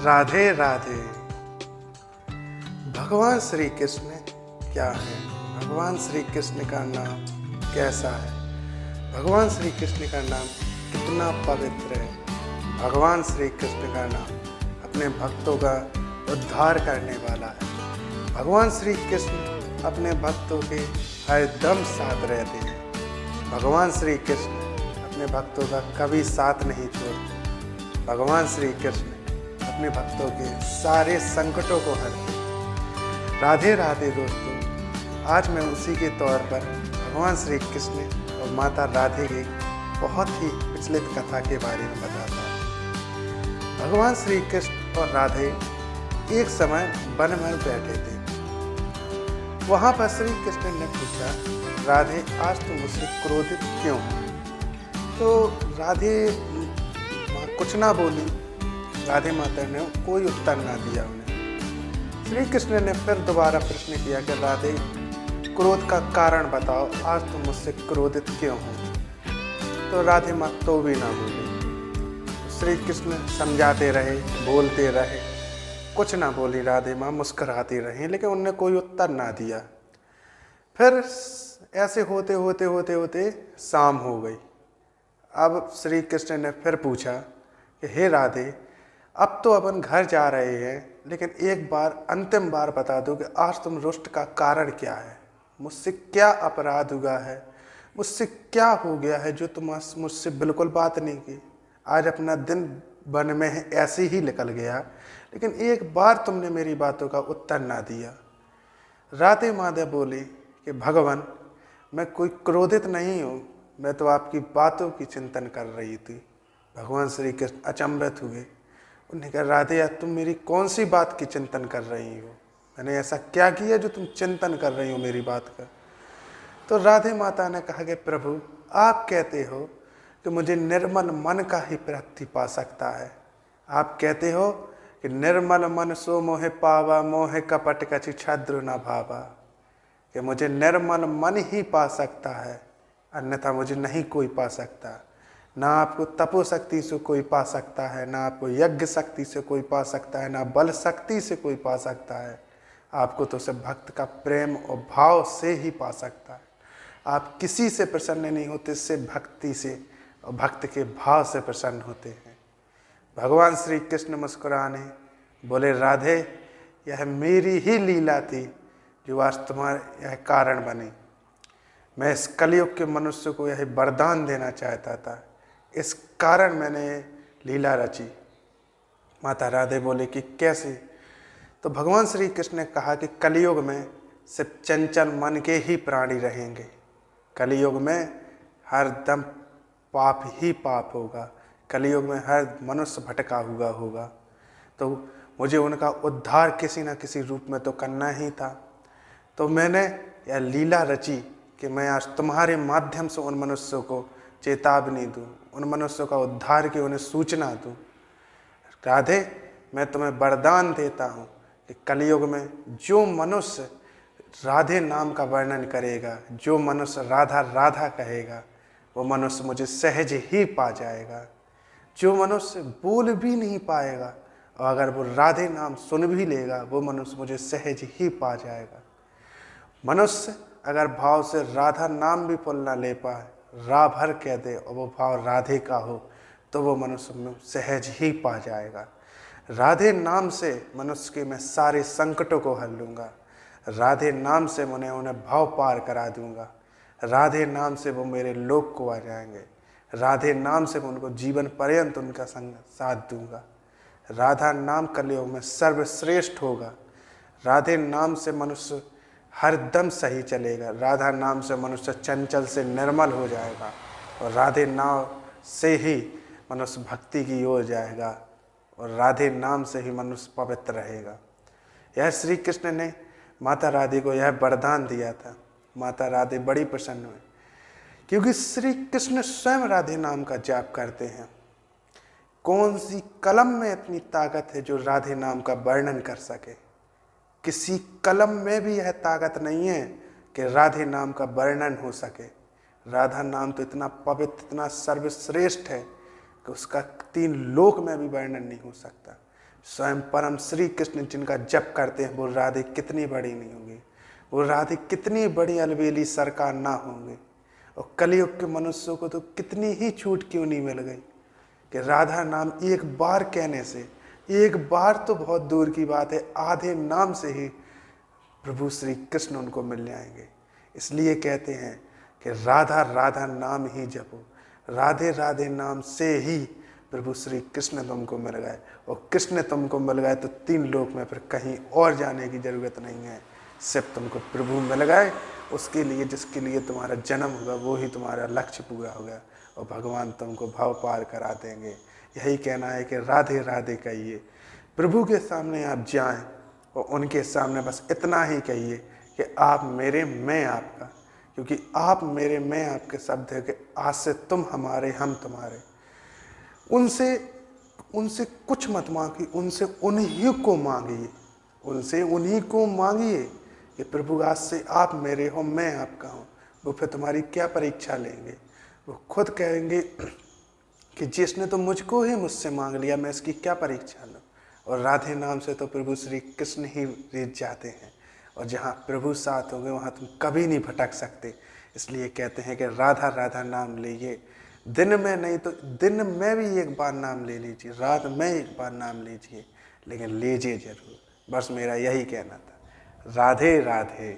राधे राधे। भगवान श्री कृष्ण क्या है? भगवान श्री कृष्ण का नाम कैसा है? भगवान श्री कृष्ण का नाम कितना पवित्र है? भगवान श्री कृष्ण का नाम अपने भक्तों का उद्धार करने वाला है। भगवान श्री कृष्ण अपने भक्तों के हर दम साथ रहते हैं। भगवान श्री कृष्ण अपने भक्तों का कभी साथ नहीं छोड़ते। भगवान श्री कृष्ण अपने भक्तों के सारे संकटों को हरते हैं। राधे राधे दोस्तों, आज मैं उसी के तौर पर भगवान श्री कृष्ण और माता राधे की बहुत ही विचलित कथा के बारे में बताता हूँ। भगवान श्री कृष्ण और राधे एक समय वन में बैठे थे। वहाँ पर श्री कृष्ण ने पूछा, राधे आज तुम मुझसे क्रोधित क्यों हो? तो राधे कुछ ना बोली। राधे माता ने कोई उत्तर ना दिया उन्हें। श्री कृष्ण ने फिर दोबारा प्रश्न किया कि राधे क्रोध का कारण बताओ, आज तुम मुझसे क्रोधित क्यों हो? तो राधे माँ तो भी ना बोली। श्री कृष्ण समझाते रहे, बोलते रहे, कुछ ना बोली राधे माँ, मुस्कुराती रही, लेकिन उनने कोई उत्तर ना दिया। फिर ऐसे होते होते होते होते शाम हो गई। अब श्री कृष्ण ने फिर पूछा कि हे राधे, अब तो अपन घर जा रहे हैं, लेकिन एक बार अंतिम बार बता दो कि आज तुम रुष्ट का कारण क्या है? मुझसे क्या अपराध हुआ है? मुझसे क्या हो गया है जो तुम मुझसे बिल्कुल बात नहीं की? आज अपना दिन वन में ऐसे ही निकल गया, लेकिन एक बार तुमने मेरी बातों का उत्तर ना दिया। राधे माता बोली कि भगवान, मैं कोई क्रोधित नहीं हूँ, मैं तो आपकी बातों की चिंतन कर रही थी। भगवान श्री कृष्ण अचंभित हुए। उन्होंने कहा, राधे यार, तुम मेरी कौन सी बात की चिंतन कर रही हो? मैंने ऐसा क्या किया जो तुम चिंतन कर रही हो मेरी बात का? तो राधे माता ने कहा कि प्रभु, आप कहते हो कि मुझे निर्मल मन का ही प्राप्ति पा सकता है। आप कहते हो कि निर्मल मन सो मोहे पावा, मोहे कपट कछि छद्र न भावा, कि मुझे निर्मल मन ही पा सकता है, अन्यथा मुझे नहीं कोई पा सकता। ना आपको तपो शक्ति से कोई पा सकता है, ना आपको यज्ञ शक्ति से कोई पा सकता है, ना बल शक्ति से कोई पा सकता है। आपको तो सिर्फ भक्त का प्रेम और भाव से ही पा सकता है। आप किसी से प्रसन्न नहीं होते, सिर्फ भक्ति से और भक्त के भाव से प्रसन्न होते हैं। भगवान श्री कृष्ण मुस्कुराने बोले, राधे, यह मेरी ही लीला थी जो आज तुम्हारे यह कारण बनी। मैं इस कलयुग के मनुष्य को यह वरदान देना चाहता था, इस कारण मैंने लीला रची। माता राधे बोले कि कैसे? तो भगवान श्री कृष्ण ने कहा कि कलयुग में सिर्फ चंचल मन के ही प्राणी रहेंगे। कलयुग में हर दम पाप ही पाप होगा। कलयुग में हर मनुष्य भटका हुआ होगा। तो मुझे उनका उद्धार किसी न किसी रूप में तो करना ही था। तो मैंने यह लीला रची कि मैं आज तुम्हारे माध्यम से उन मनुष्यों को चेतावनी दूँ, उन मनुष्यों का उद्धार की उन्हें सूचना दूँ। राधे, मैं तुम्हें वरदान देता हूँ कि कलयुग में जो मनुष्य राधे नाम का वर्णन करेगा, जो मनुष्य राधा राधा कहेगा, वो मनुष्य मुझे सहज ही पा जाएगा। जो मनुष्य बोल भी नहीं पाएगा और अगर वो राधे नाम सुन भी लेगा, वो मनुष्य मुझे सहज ही पा जाएगा। मनुष्य अगर भाव से राधा नाम भी फुल ना ले पाए, रा भर कह दे और वो भाव राधे का हो, तो वो मनुष्य में सहज ही पा जाएगा। राधे नाम से मनुष्य के मैं सारे संकटों को हल लूँगा। राधे नाम से उन्हें भाव पार करा दूँगा। राधे नाम से वो मेरे लोक को आ जाएंगे। राधे नाम से मैं उनको जीवन पर्यंत उनका संग साथ दूँगा। राधा नाम कलयुग में सर्वश्रेष्ठ होगा। राधे नाम से मनुष्य हर दम सही चलेगा। राधा नाम से मनुष्य चंचल से निर्मल हो जाएगा और राधे नाम से ही मनुष्य भक्ति की ओर जाएगा और राधे नाम से ही मनुष्य पवित्र रहेगा। यह श्री कृष्ण ने माता राधे को यह वरदान दिया था। माता राधे बड़ी प्रसन्न हुई क्योंकि श्री कृष्ण स्वयं राधे नाम का जाप करते हैं। कौन सी कलम में इतनी ताकत है जो राधे नाम का वर्णन कर सके? किसी कलम में भी यह ताकत नहीं है कि राधे नाम का वर्णन हो सके। राधा नाम तो इतना पवित्र, इतना सर्वश्रेष्ठ है कि उसका 3 लोक में भी वर्णन नहीं हो सकता। स्वयं परम श्री कृष्ण जिनका जप करते हैं वो राधे कितनी बड़ी नहीं होंगी, वो राधे कितनी बड़ी अलबेली सरकार ना होंगे। और कलयुग के मनुष्यों को तो कितनी ही छूट क्यों नहीं मिल गई कि राधा नाम एक बार कहने से, एक बार तो बहुत दूर की बात है, आधे नाम से ही प्रभु श्री कृष्ण उनको मिल जाएंगे। इसलिए कहते हैं कि राधा राधा नाम ही जपो, राधे राधे नाम से ही प्रभु श्री कृष्ण तुमको मिल गए। और कृष्ण तुमको मिल गए तो 3 लोक में फिर कहीं और जाने की जरूरत नहीं है, सिर्फ तुमको प्रभु मिल गए। उसके लिए जिसके लिए तुम्हारा जन्म होगा वो ही तुम्हारा लक्ष्य पूरा होगा और भगवान तुमको भव पार करा देंगे। यही कहना है कि राधे राधे कहिए, प्रभु के सामने आप जाएं और उनके सामने बस इतना ही कहिए कि आप मेरे मैं आपका, क्योंकि आप मेरे मैं आपके शब्द है कि आज से तुम हमारे हम तुम्हारे। उनसे कुछ मत मांगिए, उनसे उन्हीं को मांगिए, उनसे उन्हीं को मांगिए कि प्रभु आज से आप मेरे हो मैं आपका हूँ। वो फिर तुम्हारी क्या परीक्षा लेंगे, वो खुद कहेंगे कि जिसने तो मुझको ही मुझसे मांग लिया, मैं इसकी क्या परीक्षा लूँ। और राधे नाम से तो प्रभु श्री कृष्ण ही रीत जाते हैं, और जहाँ प्रभु साथ होंगे वहाँ तुम कभी नहीं भटक सकते। इसलिए कहते हैं कि राधा राधा नाम लीजिए, दिन में नहीं तो दिन में भी एक बार नाम ले लीजिए, रात में एक बार नाम लीजिए, लेकिन लीजिए जरूर। बस मेरा यही कहना था। राधे राधे।